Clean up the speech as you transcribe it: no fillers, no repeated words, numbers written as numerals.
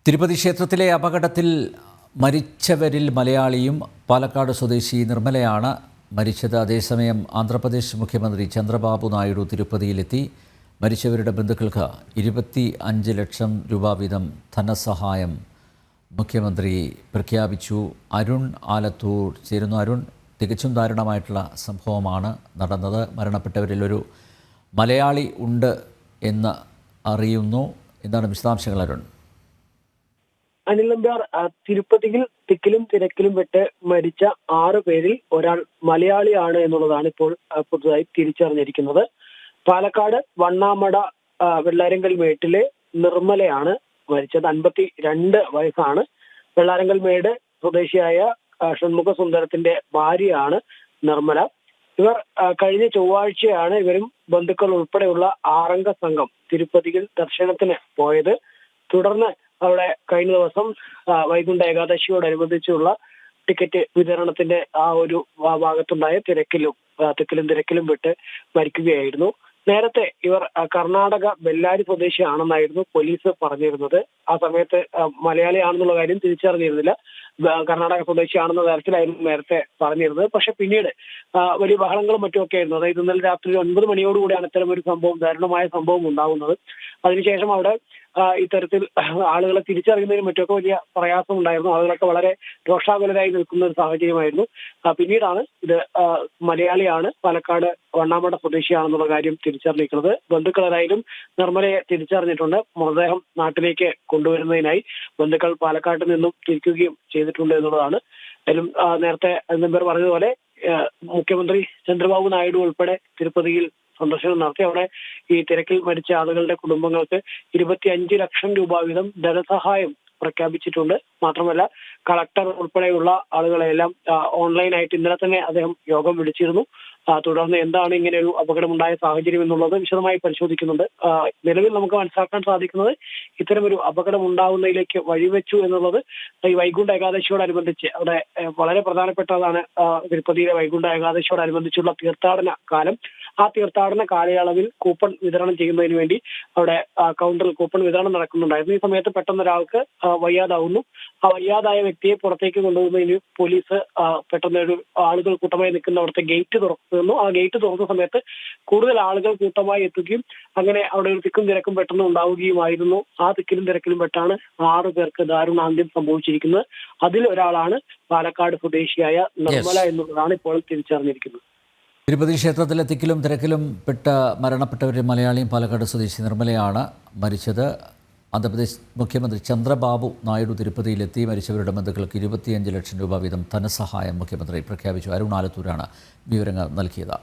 തിരുപ്പതി ക്ഷേത്രത്തിലെ അപകടത്തിൽ മരിച്ചവരിൽ മലയാളിയും പാലക്കാട് സ്വദേശി നിർമ്മലയാണ് മരിച്ചത്. അതേസമയം ആന്ധ്രാപ്രദേശ് മുഖ്യമന്ത്രി ചന്ദ്രബാബു നായിഡു തിരുപ്പതിയിലെത്തി. മരിച്ചവരുടെ ബന്ധുക്കൾക്ക് 25 ലക്ഷം രൂപ വീതം ധനസഹായം മുഖ്യമന്ത്രി പ്രഖ്യാപിച്ചു. അരുൺ ആലത്തൂർ ചേരുന്നു. അരുൺ, തികച്ചും ദാരുണമായിട്ടുള്ള സംഭവമാണ് നടന്നത്. മരണപ്പെട്ടവരിൽ ഒരു മലയാളി ഉണ്ട് എന്ന് അറിയുന്നു. എന്താണ് വിശദാംശങ്ങൾ അരുൺ? അനിൽ നമ്പ്യാർ, തിരുപ്പതിയിൽ തിക്കിലും തിരക്കിലും പെട്ട് മരിച്ച 6 പേരിൽ ഒരാൾ മലയാളിയാണ് എന്നുള്ളതാണ് ഇപ്പോൾ പുതുതായി തിരിച്ചറിഞ്ഞിരിക്കുന്നത്. പാലക്കാട് വണ്ണാമട വെള്ളാരങ്കൽ മേട്ടിലെ നിർമ്മലയാണ് മരിച്ചത്. 52 വയസ്സാണ്. വെള്ളാരങ്കൽ മേട് സ്വദേശിയായ ഷൺമുഖ സുന്ദരത്തിന്റെ ഭാര്യയാണ് നിർമ്മല. ഇവർ കഴിഞ്ഞ ചൊവ്വാഴ്ചയാണ് ഇവരും ബന്ധുക്കൾ ഉൾപ്പെടെയുള്ള 6 അംഗ സംഘം തിരുപ്പതിയിൽ ദർശനത്തിന് പോയത്. തുടർന്ന് അവിടെ കഴിഞ്ഞ ദിവസം വൈകുണ്ഠ ഏകാദശിയോടനുബന്ധിച്ചുള്ള ടിക്കറ്റ് വിതരണത്തിന്റെ ആ ഒരു ഭാഗത്തുണ്ടായ തിക്കിലും തിരക്കിലും വിട്ട് മരിക്കുകയായിരുന്നു. നേരത്തെ ഇവർ കർണാടക ബെല്ലാരി സ്വദേശിയാണെന്നായിരുന്നു പോലീസ് പറഞ്ഞിരുന്നത്. ആ സമയത്ത് മലയാളിയാണെന്നുള്ള കാര്യം തിരിച്ചറിഞ്ഞിരുന്നില്ല. കർണാടക സ്വദേശിയാണെന്ന തരത്തിലായിരുന്നു നേരത്തെ പറഞ്ഞിരുന്നത്. പക്ഷെ പിന്നീട് വലിയ ബഹളങ്ങളും മറ്റുമൊക്കെ ആയിരുന്നു. അതായത് ഇന്നലെ രാത്രി 9 മണിയോടുകൂടിയാണ് ഇത്തരം ഒരു സംഭവം, ദാരുണമായ സംഭവം ഉണ്ടാകുന്നത്. അതിനുശേഷം അവിടെ ഇത്തരത്തിൽ ആളുകളെ തിരിച്ചറിയുന്നതിനും മറ്റൊക്കെ വലിയ പ്രയാസം ഉണ്ടായിരുന്നു. ആളുകളൊക്കെ വളരെ രോഷാകുലരായി നിൽക്കുന്ന ഒരു സാഹചര്യമായിരുന്നു. പിന്നീടാണ് ഇത് മലയാളിയാണ്, പാലക്കാട് വണ്ണാമട സ്വദേശിയാണെന്നുള്ള കാര്യം തിരിച്ചറിഞ്ഞിരിക്കുന്നത്. ബന്ധുക്കൾ ഏതായാലും നിർമ്മലയെ തിരിച്ചറിഞ്ഞിട്ടുണ്ട്. മൃതദേഹം നാട്ടിലേക്ക് കൊണ്ടുവരുന്നതിനായി ബന്ധുക്കൾ പാലക്കാട്ട് നിന്നും തിരിക്കുകയും ചെയ്തിട്ടുണ്ട് എന്നുള്ളതാണ്. അതിലും നേരത്തെ നമ്പർ പറഞ്ഞതുപോലെ മുഖ്യമന്ത്രി ചന്ദ്രബാബു നായിഡു ഉൾപ്പെടെ തിരുപ്പതിയിൽ സന്ദർശനം നടത്തി. അവിടെ ഈ തിരക്കിൽ മരിച്ച ആളുകളുടെ കുടുംബങ്ങൾക്ക് 25 ലക്ഷം രൂപ വീതം ധനസഹായം പ്രഖ്യാപിച്ചിട്ടുണ്ട്. മാത്രമല്ല കളക്ടർ ഉൾപ്പെടെയുള്ള ആളുകളെല്ലാം ഓൺലൈനായിട്ട് ഇന്നലെ തന്നെ അദ്ദേഹം യോഗം വിളിച്ചിരുന്നു. തുടർന്ന് എന്താണ് ഇങ്ങനെ ഒരു അപകടമുണ്ടായ സാഹചര്യം എന്നുള്ളത് വിശദമായി പരിശോധിക്കുന്നുണ്ട്. നിലവിൽ നമുക്ക് മനസ്സിലാക്കാൻ സാധിക്കുന്നത് ഇത്തരം ഒരു അപകടം ഉണ്ടാവുന്നതിലേക്ക് വഴിവെച്ചു എന്നുള്ളത് ഈ വൈകുണ്ഠ ഏകാദശിയോടനുബന്ധിച്ച് അവിടെ വളരെ പ്രധാനപ്പെട്ടതാണ്. തിരുപ്പതിയിലെ വൈകുണ്ഠ ഏകാദശിയോടനുബന്ധിച്ചുള്ള തീർത്ഥാടന കാലം. ആ തീർത്ഥാടന കാലയളവിൽ കൂപ്പൺ വിതരണം ചെയ്യുന്നതിന് വേണ്ടി അവിടെ കൗണ്ടറിൽ കൂപ്പൺ വിതരണം നടക്കുന്നുണ്ടായിരുന്നു. ഈ സമയത്ത് പെട്ടെന്ന് ഒരാൾക്ക് വയ്യാതാവുന്നു. ആ വയ്യാതായ വ്യക്തിയെ പുറത്തേക്ക് കൊണ്ടുപോകുന്നതിന് പോലീസ് പെട്ടെന്ന് ഒരു ആളുകൾ കൂട്ടമായി നിൽക്കുന്ന അവിടുത്തെ ഗേറ്റ് തുറക്കുന്നു. ആ ഗേറ്റ് തുറന്ന സമയത്ത് കൂടുതൽ ആളുകൾ കൂട്ടമായി എത്തുകയും അങ്ങനെ അവിടെ ഒരു തിക്കും തിരക്കും പെട്ടെന്ന് ഉണ്ടാവുകയുമായിരുന്നു. ആ തിക്കിലും തിരക്കിലും പെട്ടാണ് 6 പേർക്ക് ദാരുണാന്ത്യം സംഭവിച്ചിരിക്കുന്നത്. അതിൽ ഒരാളാണ് പാലക്കാട് സ്വദേശിയായ നിർമ്മല എന്നുള്ളതാണ് ഇപ്പോൾ തിരിച്ചറിഞ്ഞിരിക്കുന്നത്. തിരുപ്പതി ക്ഷേത്രത്തിലെ തിക്കിലും തിരക്കിലും പെട്ട് മരണപ്പെട്ടവരിൽ മലയാളിയും പാലക്കാട് സ്വദേശി നിർമ്മലയാണ് മരിച്ചത്. ആന്ധ്രാപ്രദേശ് മുഖ്യമന്ത്രി ചന്ദ്രബാബു നായിഡു തിരുപ്പതിയിലെത്തി. മരിച്ചവരുടെ ബന്ധുക്കൾക്ക് 25 ലക്ഷം രൂപ വീതം ധനസഹായം മുഖ്യമന്ത്രി പ്രഖ്യാപിച്ചു. അരുൺ ആലത്തൂരാണ് വിവരങ്ങൾ നൽകിയത്.